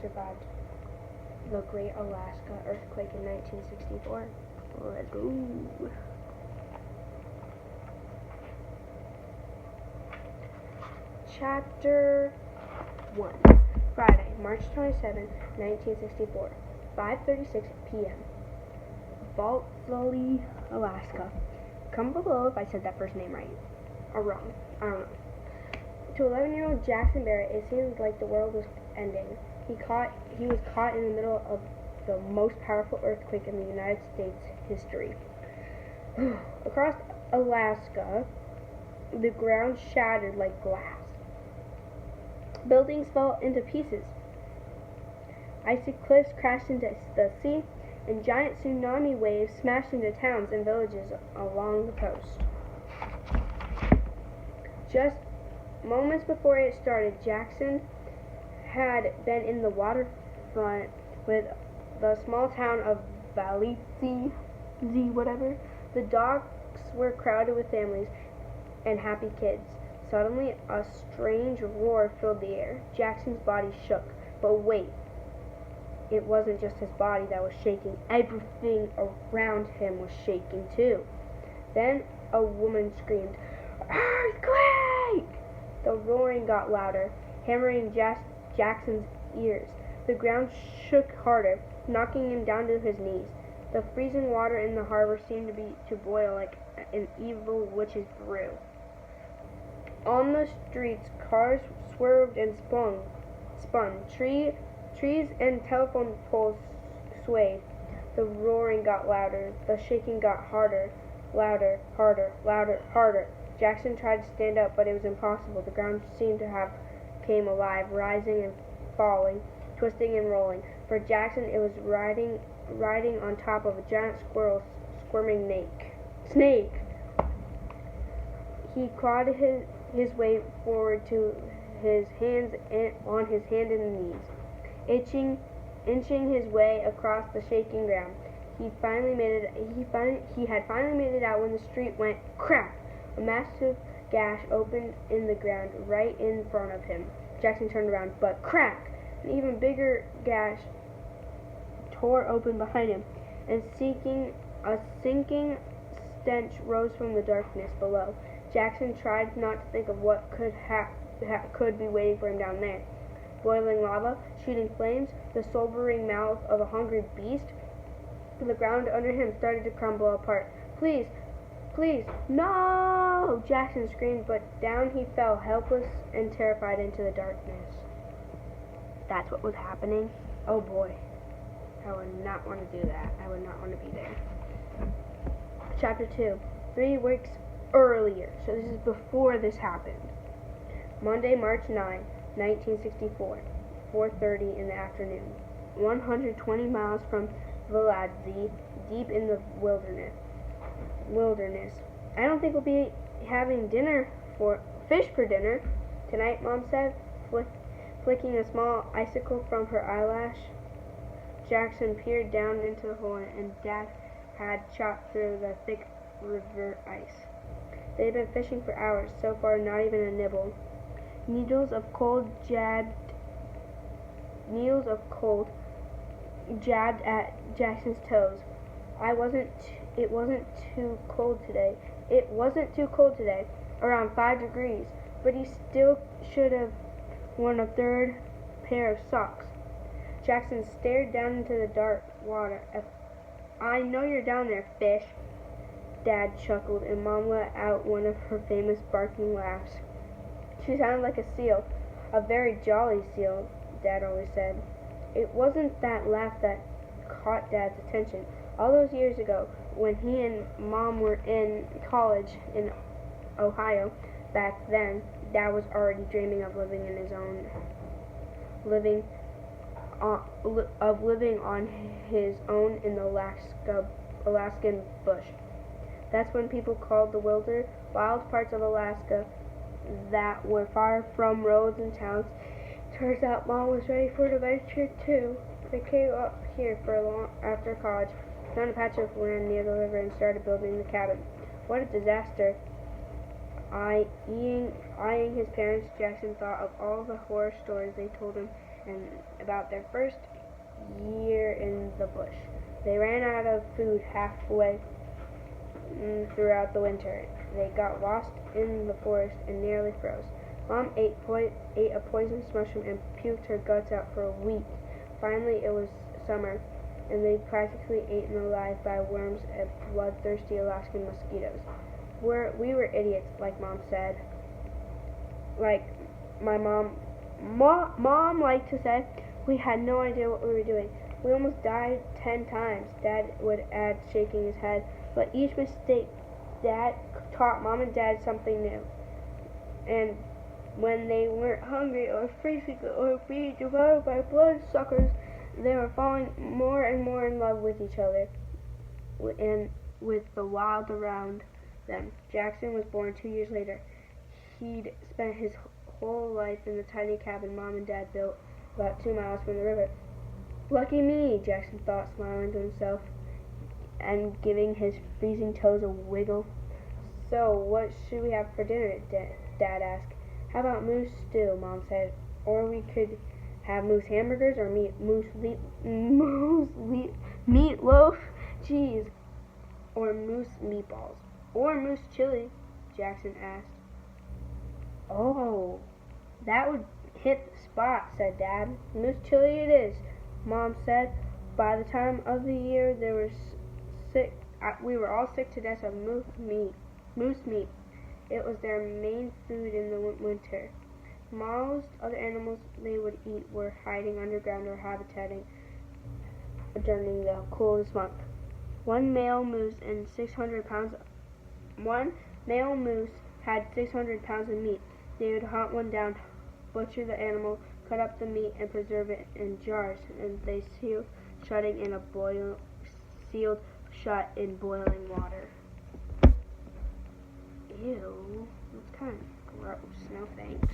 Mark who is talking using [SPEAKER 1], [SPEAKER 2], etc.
[SPEAKER 1] survived the Great Alaska Earthquake in 1964. Let's go. Chapter 1. Friday, March 27, 1964, 5:36 p.m. Vault Valley, Alaska. Comment below if I said that first name right or wrong. I don't know. To 11-year-old Jackson Barrett, it seemed like the world was ending. He was caught in the middle of the most powerful earthquake in the United States history. Across Alaska, the ground shattered like glass. Buildings fell into pieces. Icy cliffs crashed into the sea, and giant tsunami waves smashed into towns and villages along the coast. Just moments before it started, Jackson had been in the waterfront with the small town of Valitsi, whatever. The docks were crowded with families and happy kids. Suddenly, a strange roar filled the air. Jackson's body shook. But wait, it wasn't just his body that was shaking. Everything around him was shaking too. Then a woman screamed, "Earthquake!" The roaring got louder, hammering Jackson's ears. The ground shook harder, knocking him down to his knees. The freezing water in the harbor seemed to boil like an evil witch's brew. On the streets, cars swerved and spun. Trees and telephone poles swayed. The roaring got louder. The shaking got harder. Louder, harder, louder, harder. Jackson tried to stand up, but it was impossible. The ground seemed to have came alive, rising and falling, twisting and rolling. For Jackson, it was riding on top of a giant squirrel squirming snake. He clawed his way forward to his hands on his hands and knees, inching his way across the shaking ground. He had finally made it out when the street went crack. A massive gash opened in the ground right in front of him. Jackson turned around, but crack! An even bigger gash tore open behind him, and a sinking stench rose from the darkness below. Jackson tried not to think of what could be waiting for him down there. Boiling lava, shooting flames, the sobering mouth of a hungry beast. The ground under him started to crumble apart. Please, no! Jackson screamed, but down he fell, helpless and terrified, into the darkness. That's what was happening. Oh boy. I would not want to do that. I would not want to be there. Chapter 2. 3 weeks earlier. So this is before this happened. Monday, March 9, 1964. 4:30 in the afternoon. 120 miles from Valadzee, deep in the wilderness. I don't think we'll be having fish for dinner tonight, Mom said, flicking a small icicle from her eyelash. Jackson peered down into the hole, and Dad had chopped through the thick river ice. They had been fishing for hours, so far not even a nibble. Needles of cold jabbed at Jackson's toes. It wasn't too cold today, around 5 degrees, but he still should have worn a third pair of socks. Jackson stared down into the dark water. I know you're down there, fish. Dad chuckled, and Mom let out one of her famous barking laughs. She sounded like a seal, a very jolly seal, Dad always said. It wasn't that laugh that caught Dad's attention. All those years ago, when he and Mom were in college in Ohio, back then, Dad was already dreaming of living on his own in the Alaskan bush. That's when people called the wild parts of Alaska that were far from roads and towns. Turns out Mom was ready for an adventure too. They came up here after college, found a patch of land near the river, and started building the cabin. What a disaster. Eyeing his parents, Jackson thought of all the horror stories they told him and about their first year in the bush. They ran out of food halfway throughout the winter. They got lost in the forest and nearly froze. Mom ate a poisonous mushroom and puked her guts out for a week. Finally, it was summer, and they practically eaten alive by worms and bloodthirsty Alaskan mosquitoes. We were idiots, like Mom said. Like my mom liked to say, we had no idea what we were doing. We almost died 10 times, Dad would add, shaking his head. But each mistake, Dad taught Mom and Dad something new. And when they weren't hungry or freezing or being devoured by bloodsuckers, they were falling more and more in love with each other and with the wild around them. Jackson was born 2 years later. He'd spent his whole life in the tiny cabin Mom and Dad built about 2 miles from the river. Lucky me, Jackson thought, smiling to himself and giving his freezing toes a wiggle. So, what should we have for dinner? Dad asked. How about moose stew, Mom said. Or we could have moose hamburgers or meatloaf, cheese, or moose meatballs. Or moose chili, Jackson asked. Oh, that would hit the spot, said Dad. Moose chili it is, Mom said. By the time of the year we were all sick to death of moose meat. It was their main food in the winter. Most other animals they would eat were hiding underground or habitating during the coolest month. One male moose had 600 pounds of meat. They would hunt one down, butcher the animal, cut up the meat, and preserve it in jars, and they sealed shut in boiling water. Ew, that's kind of gross. No thanks.